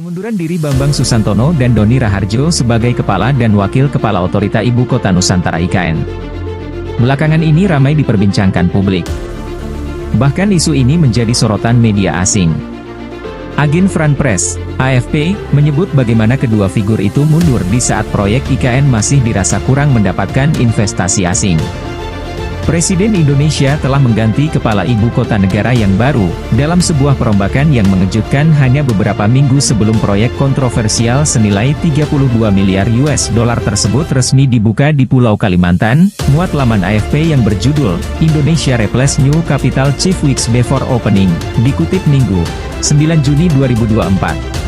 Pengunduran diri Bambang Susantono dan Doni Raharjo sebagai Kepala dan Wakil Kepala Otorita Ibu Kota Nusantara (IKN). Belakangan ini ramai diperbincangkan publik. Bahkan isu ini menjadi sorotan media asing. Agen France Press, AFP, menyebut bagaimana kedua figur itu mundur di saat proyek IKN masih dirasa kurang mendapatkan investasi asing. Presiden Indonesia telah mengganti kepala ibu kota negara yang baru, dalam sebuah perombakan yang mengejutkan hanya beberapa minggu sebelum proyek kontroversial senilai 32 miliar US dollar tersebut resmi dibuka di Pulau Kalimantan, muat laman AFP yang berjudul, Indonesia Replace New Capital Chief Weeks Before Opening, dikutip Minggu, 9 Juni 2024.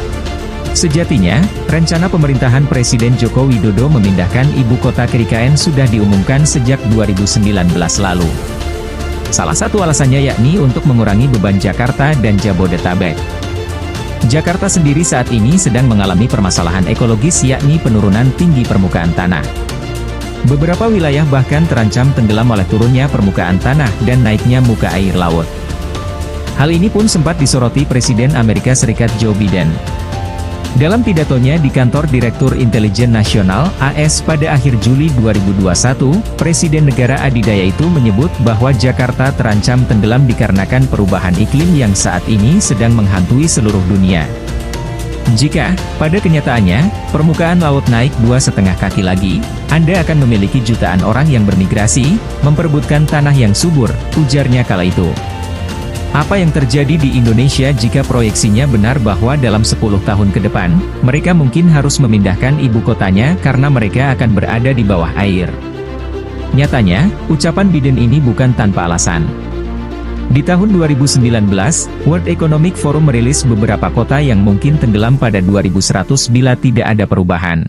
Sejatinya, rencana pemerintahan Presiden Joko Widodo memindahkan ibu kota ke IKN sudah diumumkan sejak 2019 lalu. Salah satu alasannya yakni untuk mengurangi beban Jakarta dan Jabodetabek. Jakarta sendiri saat ini sedang mengalami permasalahan ekologis yakni penurunan tinggi permukaan tanah. Beberapa wilayah bahkan terancam tenggelam oleh turunnya permukaan tanah dan naiknya muka air laut. Hal ini pun sempat disoroti Presiden Amerika Serikat Joe Biden. Dalam pidatonya di kantor Direktur Intelijen Nasional (AS) pada akhir Juli 2021, Presiden negara adidaya itu menyebut bahwa Jakarta terancam tenggelam dikarenakan perubahan iklim yang saat ini sedang menghantui seluruh dunia. Jika, pada kenyataannya, permukaan laut naik 2,5 kaki lagi, Anda akan memiliki jutaan orang yang bermigrasi, memperebutkan tanah yang subur, ujarnya kala itu. Apa yang terjadi di Indonesia jika proyeksinya benar bahwa dalam 10 tahun ke depan, mereka mungkin harus memindahkan ibu kotanya karena mereka akan berada di bawah air? Nyatanya, ucapan Biden ini bukan tanpa alasan. Di tahun 2019, World Economic Forum merilis beberapa kota yang mungkin tenggelam pada 2100 bila tidak ada perubahan.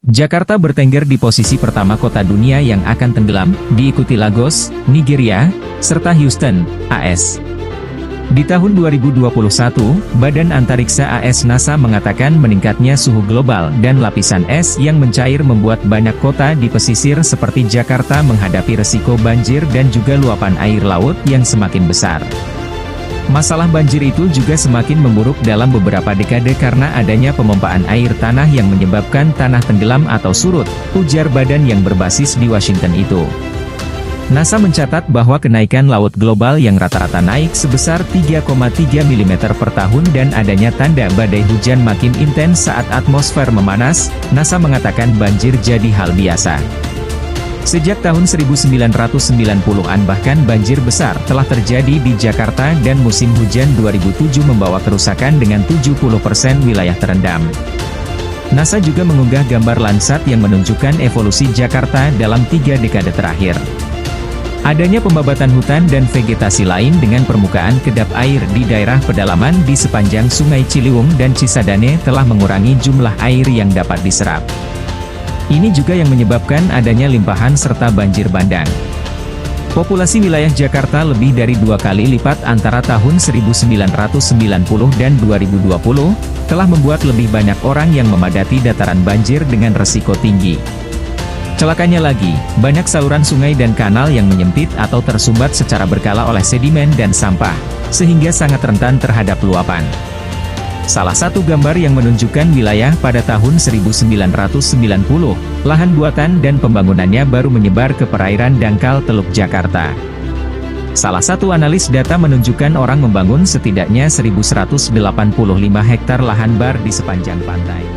Jakarta bertengger di posisi pertama kota dunia yang akan tenggelam, diikuti Lagos, Nigeria, serta Houston, AS. Di tahun 2021, Badan Antariksa AS NASA mengatakan meningkatnya suhu global dan lapisan es yang mencair membuat banyak kota di pesisir seperti Jakarta menghadapi resiko banjir dan juga luapan air laut yang semakin besar. Masalah banjir itu juga semakin memburuk dalam beberapa dekade karena adanya pemompaan air tanah yang menyebabkan tanah tenggelam atau surut, ujar badan yang berbasis di Washington itu. NASA mencatat bahwa kenaikan laut global yang rata-rata naik sebesar 3,3 mm per tahun dan adanya tanda badai hujan makin intens saat atmosfer memanas, NASA mengatakan banjir jadi hal biasa. Sejak tahun 1990-an bahkan banjir besar telah terjadi di Jakarta dan musim hujan 2007 membawa kerusakan dengan 70% wilayah terendam. NASA juga mengunggah gambar Landsat yang menunjukkan evolusi Jakarta dalam 3 dekade terakhir. Adanya pembabatan hutan dan vegetasi lain dengan permukaan kedap air di daerah pedalaman di sepanjang Sungai Ciliwung dan Cisadane telah mengurangi jumlah air yang dapat diserap. Ini juga yang menyebabkan adanya limpahan serta banjir bandang. Populasi wilayah Jakarta lebih dari 2 kali lipat antara tahun 1990 dan 2020, telah membuat lebih banyak orang yang memadati dataran banjir dengan resiko tinggi. Celakanya lagi, banyak saluran sungai dan kanal yang menyempit atau tersumbat secara berkala oleh sedimen dan sampah, sehingga sangat rentan terhadap luapan. Salah satu gambar yang menunjukkan wilayah pada tahun 1990, lahan buatan dan pembangunannya baru menyebar ke perairan dangkal Teluk Jakarta. Salah satu analis data menunjukkan orang membangun setidaknya 1.185 hektar lahan bar di sepanjang pantai.